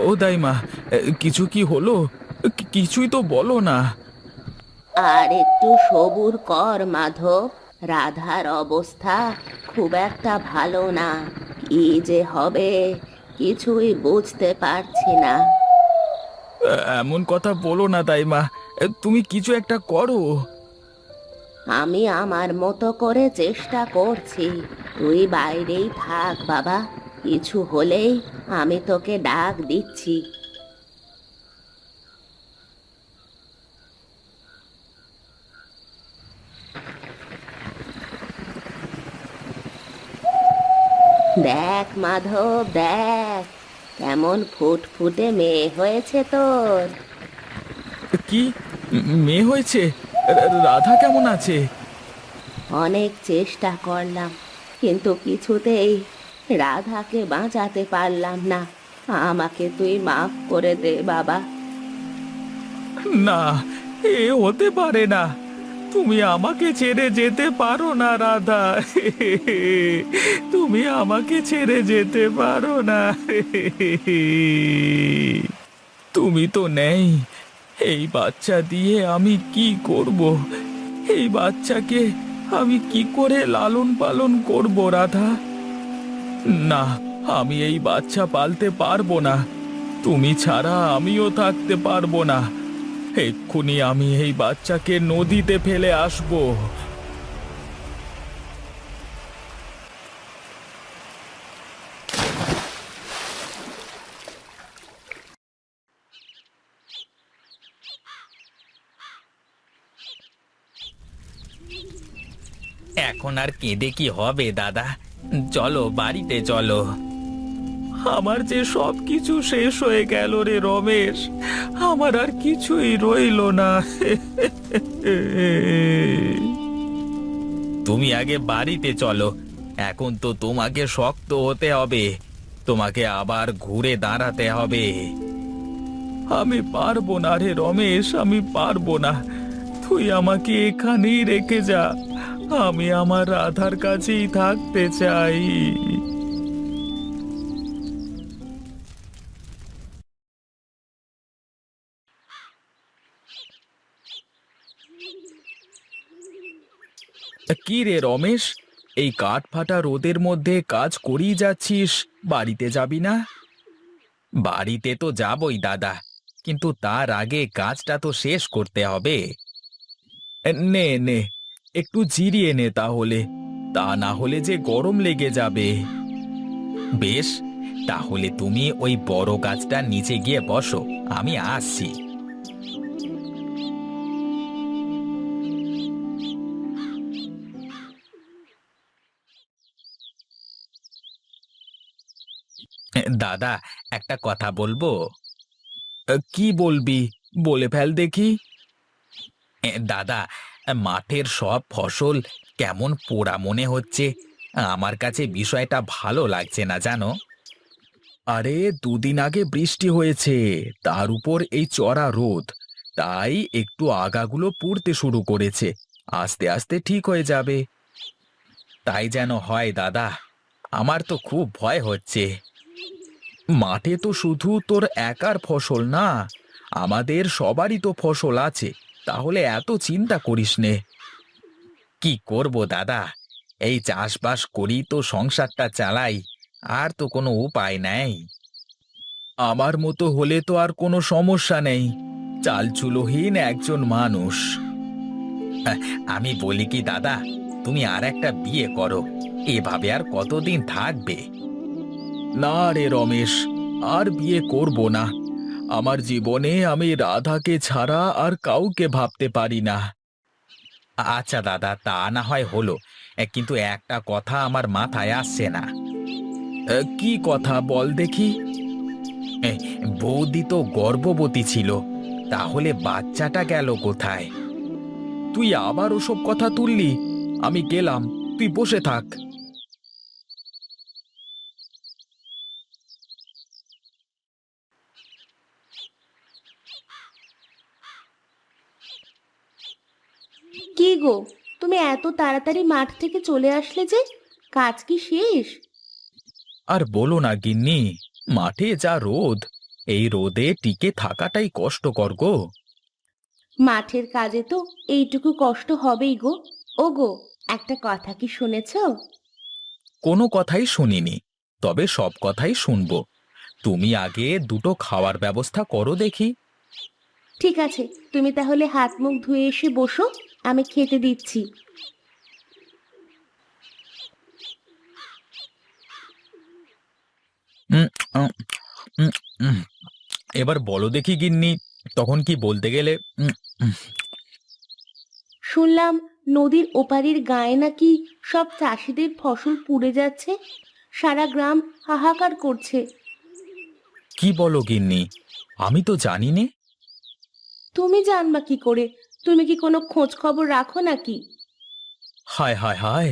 ও দাইমা, কিছু কি হলো? কিছুই তো বলো না। আর একটু সবুর কর মাধব। রাধার অবস্থা খুব একটা ভালো না। কি যে হবে কিছুই বুঝতে পারছি না। এমন কথা বলো না দাইমা, তুমি কিছু একটা করো। আমি আমার মতো করে চেষ্টা করছি। তুই বাইরেই থাক বাবা। কিছু হলেই আমি তোকে ডাক দিচ্ছি। দেখ মাধব, দেখ কেমন ফুটফুটে মেয়ে হয়েছে তোর। কি মেয়ে হয়েছে? রাধা কেমন আছে? অনেক চেষ্টা করলাম, কিন্তু কিছুতেই রাধাকে বাঁচাতে পারলাম না। আমাকে তুই মাফ করে দে বাবা। না, এ হতে পারে না। তুমি আমাকে ছেড়ে যেতে পারো না রাধা। তুমি আমাকে ছেড়ে যেতে পারো না। তুমি তো নেই, এই বাচ্চা দিয়ে আমি কি করব? এই বাচ্চাকে আমি কি করে লালন পালন করব রাধা? না, আমি এই বাচ্চা পালতে পারবো না। তুমি ছাড়া আমিও থাকতে পারবো না। এক্ষুনি আমি এই বাচ্চাকে নদীতে ফেলে আসবো। এখন আর কেঁদে কি হবে দাদা? চলো বাড়িতে চলো। আমার যে সব কিছু শেষ হয়ে গেল রে রমেশ, আমার আর কিছুই রইলো না। তুমি আগে বাড়িতে চলো। এখন তো তোমাকে শক্ত হতে হবে, তোমাকে আবার ঘুরে দাঁড়াতে হবে। আমি পারবো না রে রমেশ, আমি পারবো না। তুই আমাকে এখানেই রেখে যা। আমি আমার রাধার কাছেই থাকতে চাই। কি রে রমেশ, এই কাঠ ফাটা রোদের মধ্যে কাজ করেই যাচ্ছিস, বাড়িতে যাবি না? বাড়িতে তো যাবই দাদা, কিন্তু তার আগে কাজটা তো শেষ করতে হবে। নে নে, একটু জিরিয়ে নে তাহলে, তা না হলে যে গরম লেগে যাবে। বেশ, তাহলে তুমি ওই বড় গাছটার নিচে গিয়ে বসো, আমি আসছি। দাদা, একটা কথা বলবো? কি বলবি? বলে ফেল দেখি। দাদা, মাঠের সব ফসল কেমন পোড়া মনে হচ্ছে। আমার কাছে বিষয়টা ভালো লাগছে না জানো। আরে, দুদিন আগে বৃষ্টি হয়েছে, তার উপর এই চড়া রোদ, তাই একটু আগাগুলো পুড়তে শুরু করেছে। আস্তে আস্তে ঠিক হয়ে যাবে। তাই যেন হয় দাদা, আমার তো খুব ভয় হচ্ছে। মাঠে তো শুধু তোর একার ফসল না, আমাদের সবারই তো ফসল আছে, তাহলে এত চিন্তা করিস নে। কি করব দাদা, এই চাষবাস করি তো সংসারটা চালাই, আর তো কোনো উপায় নেই। আমার মতো হলে তো আর কোনো সমস্যা নেই, চালচুলোহীন একজন মানুষ। আহ, আমি বলি কি দাদা, তুমি আর একটা বিয়ে করো, এভাবে আর কতদিন থাকবে? না রে রমেশ, আর বিয়ে করব না। আমার জীবনে আমি রাধাকে ছাড়া আর কাউকে ভাবতে পারি না। আচ্ছা দাদা, তা না হয় হলো, কিন্তু একটা কথা আমার মাথায় আসছে না। কি কথা বল দেখি। এ, বৌদি তো গর্ভবতী ছিল, তাহলে বাচ্চাটা গেল কোথায়? তুই আবার ওসব কথা তুললি? আমি গেলাম, তুই বসে থাক। কি গো, তুমি এত তাড়াতাড়ি মাঠ থেকে চলে আসলে যে? কাজ কি শেষ? আর বলো না গিন্নি, মাঠে যা রোদ, এই রোদে টিকে থাকাটাই কষ্টকর গো। মাঠের কাজে তো এইটুকু কষ্ট হবেই গো। ও গো, একটা কথা কি শুনেছো? কোনো কথাই শুনিনি, তবে সব কথাই শুনবো। তুমি আগে দুটো খাওয়ার ব্যবস্থা করো দেখি। ঠিক আছে, তুমি তাহলে হাত মুখ ধুয়ে এসে বসো, আমি খেতে দিচ্ছি। উম, উম, উম, উম। এবার বলো দেখি গিন্নি, তখন কি বলতে গেলে? উম। শুনলাম নদীর ওপারের গায়ে নাকি সব চাষিদের ফসল পুড়ে যাচ্ছে, সারা গ্রাম হাহাকার করছে। কি বলো গিন্নি? আমি তো জানি নে। তুমি জানবা কি করে? তুমি কি কোনো খোঁজ খবর রাখো নাকি? হায় হায় হায়,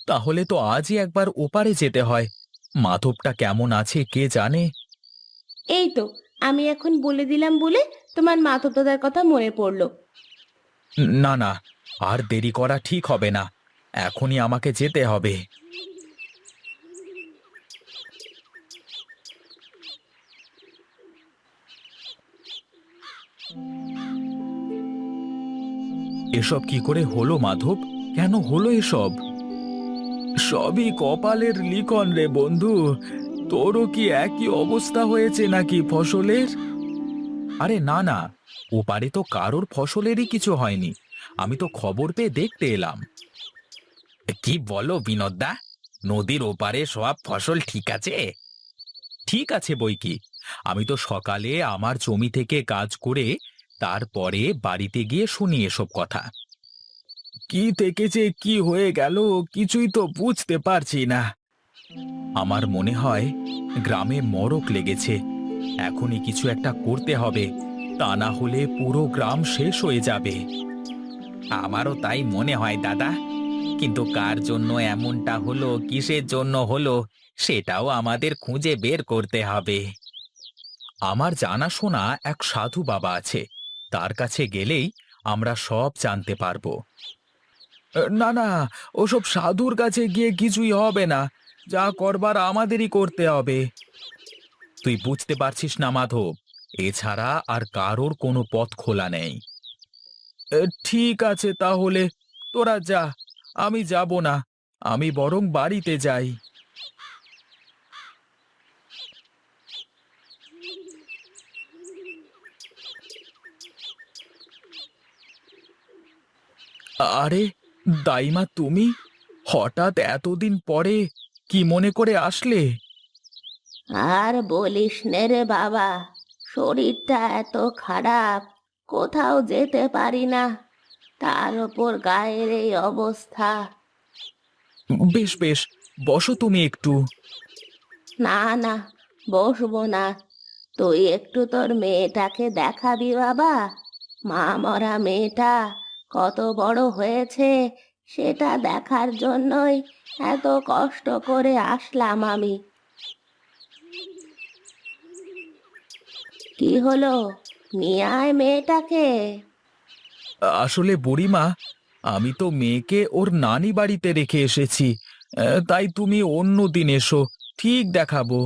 তাহলে তো আজই একবার ওপারে যেতে হয়। মাধবটা কেমন আছে কে জানে। এই তো, আমি এখন বলে দিলাম বলে তোমার মাধবদাদার কথা মনে পড়লো। না না, আর দেরি করা ঠিক হবে না, এখনই আমাকে যেতে হবে। এসব কি করে হলো মাধব? কেন হলো এসব? সবই কপালের লিখন রে বন্ধু। তোরও কি একই অবস্থা হয়েছে নাকি ফসলের? আরে না না, ওপারে তো কারোর ফসলেরই কিছু হয়নি। আমি তো খবর পেয়ে দেখতে এলাম। কি বলো বিনোদদা? নদীর ওপারে সব ফসল ঠিক আছে? ঠিক আছে বই কি, আমি তো সকালে আমার জমি থেকে কাজ করে তারপরে বাড়িতে গিয়ে শুনি এসব কথা। কি থেকে যে কি হয়ে গেল কিছুই তো বুঝতে পারছি না। আমার মনে হয় গ্রামে মড়ক লেগেছে। এখনই কিছু একটা করতে হবে, তা না হলে পুরো গ্রাম শেষ হয়ে যাবে। আমারও তাই মনে হয় দাদা, কিন্তু কার জন্য এমনটা হলো, কিসের জন্য হলো, সেটাও আমাদের খুঁজে বের করতে হবে। আমার জানাশোনা এক সাধু বাবা আছে, তার কাছে গেলেই আমরা সব জানতে পারবো। না না, ওসব সাধুর কাছে গিয়ে কিছুই হবে না, যা করবার আমাদেরই করতে হবে। তুই বুঝতে পারছিস না মাধব, এছাড়া আর কারোর কোনো পথ খোলা নেই। ঠিক আছে তাহলে, তোরা যা, আমি যাব না, আমি বরং বাড়িতে যাই। আরে দাইমা, তুমি হঠাৎ এতদিন পরে কি মনে করে আসলে? আর বলিস নে রে বাবা, শরীরটা এত খারাপ, কোথাও যেতে পারি না, তার ওপর গায়ের এই অবস্থা। বেশ বেশ, বসো তুমি একটু। না না, বসবো না। তুই একটু তোর মেয়েটাকে দেখাবি বাবা। মা মরা মেয়েটা কত বড় হয়েছে সেটা দেখার জন্যই এত কষ্ট করে আসলাম আমি। কি হলো, নিয়ে আয় মেয়েটাকে। আসলে বুড়িমা, আমি তো মেয়েকে ওর নানি বাড়িতে রেখে এসেছি, তাই তুমি অন্য দিন এসো, ঠিক দেখাবো।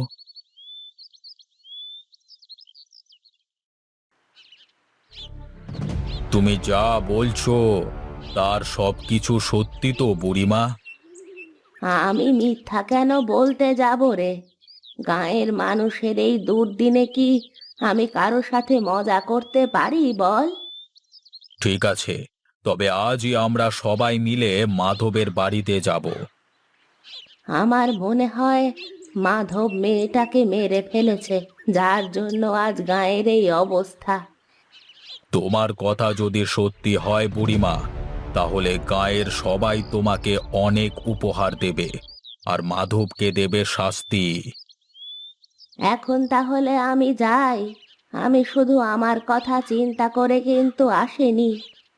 তুমি যা বলছো তার সবকিছু সত্যি তো বুড়িমা? আমি মিথ্যা কেন বলতে যাব রে? গাঁয়ের মানুষের এই দুর্দিনে কি আমি কারো সাথে মজা করতে পারি বল? ঠিক আছে, তবে আজই আমরা সবাই মিলে মাধবের বাড়িতে যাব। আমার মনে হয় মাধব মেয়েটাকে মেরে ফেলেছে, যার জন্য আজ গাঁয়ের এই অবস্থা। তোমার কথা যদি সত্যি হয় বুড়িমা, তাহলে গায়ের সবাই তোমাকে অনেক উপহার দেবে, আর মাধবকে দেবে শাস্তি। এখন তাহলে আমি যাই। আমি শুধু আমার কথা চিন্তা করে কিন্তু আসেনি,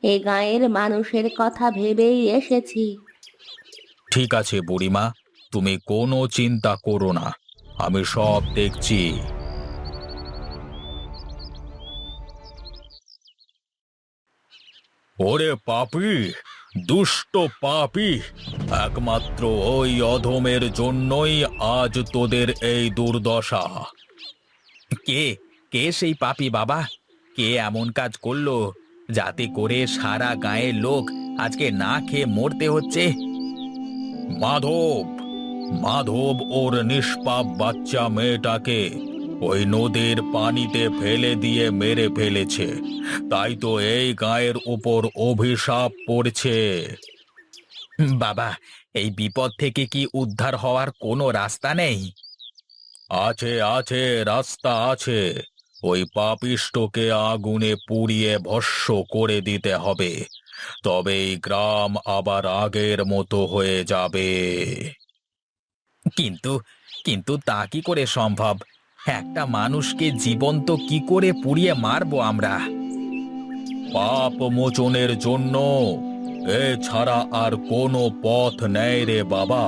এ গাঁয়ের মানুষের কথা ভেবেই এসেছি। ঠিক আছে বুড়িমা, তুমি কোনো চিন্তা করো না, আমি সব দেখছি। ওরে পাপী, দুষ্ট পাপী, একমাত্র ওই অধমের জন্যই আজ তোদের এই দুর্দশা। কে কে সেই পাপী বাবা? কে এমন কাজ করলো যাতে করে সারা গাঁয়ের লোক আজকে না খেয়ে মরতে হচ্ছে? মাধব, মাধব ওর নিষ্পাপ বাচ্চা মেয়েটাকে ওই নদীর পানিতে ফেলে দিয়ে মেরে ফেলেছে। তাই তো এই গায়ের উপর অভিশাপ পড়ছে। বাবা, এই বিপদ থেকে কি উদ্ধার হওয়ার কোনো রাস্তা নেই? আছে, আছে, রাস্তা আছে। ওই পাপিষ্ঠকে আগুনে পুড়িয়ে ভস্ম করে দিতে হবে, তবে এই গ্রাম আবার আগের মতো হয়ে যাবে। কিন্তু কিন্তু তা কি করে সম্ভব? একটা মানুষকে জীবন্ত কি করে পুড়িয়ে মারবো আমরা? পাপ মোচনের জন্য এছাড়া আর কোনো পথ নেই রে বাবা।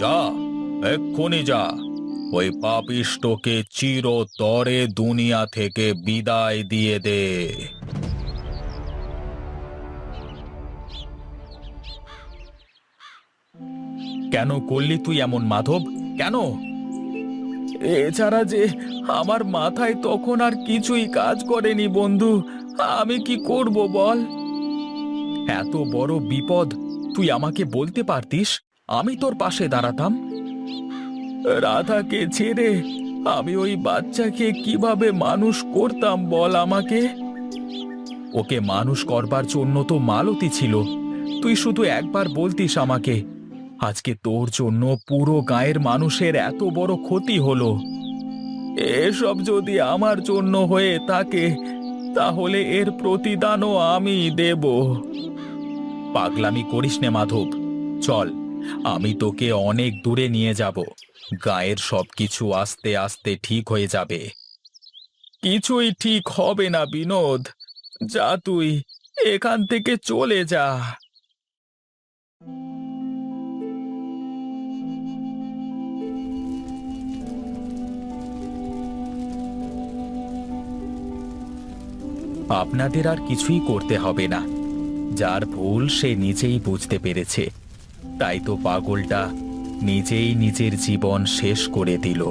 যা, এক্ষুনি যা, ওই পাপিষ্ঠকে চিরতরে দুনিয়া থেকে বিদায় দিয়ে দে। কেন করলি তুই এমন মাধব? কেন? এছাড়া যে আমার মাথায় তখন আর কিছুই কাজ করেনি বন্ধু। আমি কি করব বল? এত বড় বিপদ তুই আমাকে বলতে পারতিস, আমি তোর পাশে দাঁড়াতাম। রাধাকে ছেড়ে আমি ওই বাচ্চাকে কিভাবে মানুষ করতাম বল আমাকে? ওকে মানুষ করবার জন্য তো মালতী ছিল। তুই শুধু একবার বলতিস আমাকে, আজকে তোর জন্য পুরো গাঁয়ের মানুষের এত বড় ক্ষতি হলো। এসব যদি আমার জন্য হয়ে থাকে তাহলে এর প্রতিদানও আমি দেব। পাগলামি করিস নে মাধব, চল, আমি তোকে অনেক দূরে নিয়ে যাব। গায়ের সবকিছু আস্তে আস্তে ঠিক হয়ে যাবে। কিছুই ঠিক হবে না বিনোদ, যা তুই এখান থেকে চলে যা। আপনাদের আর কিছুই করতে হবে না। যার ভুল সে নিজেই বুঝতে পেরেছে, তাই তো পাগলটা নিজেই নিজের জীবন শেষ করে দিল।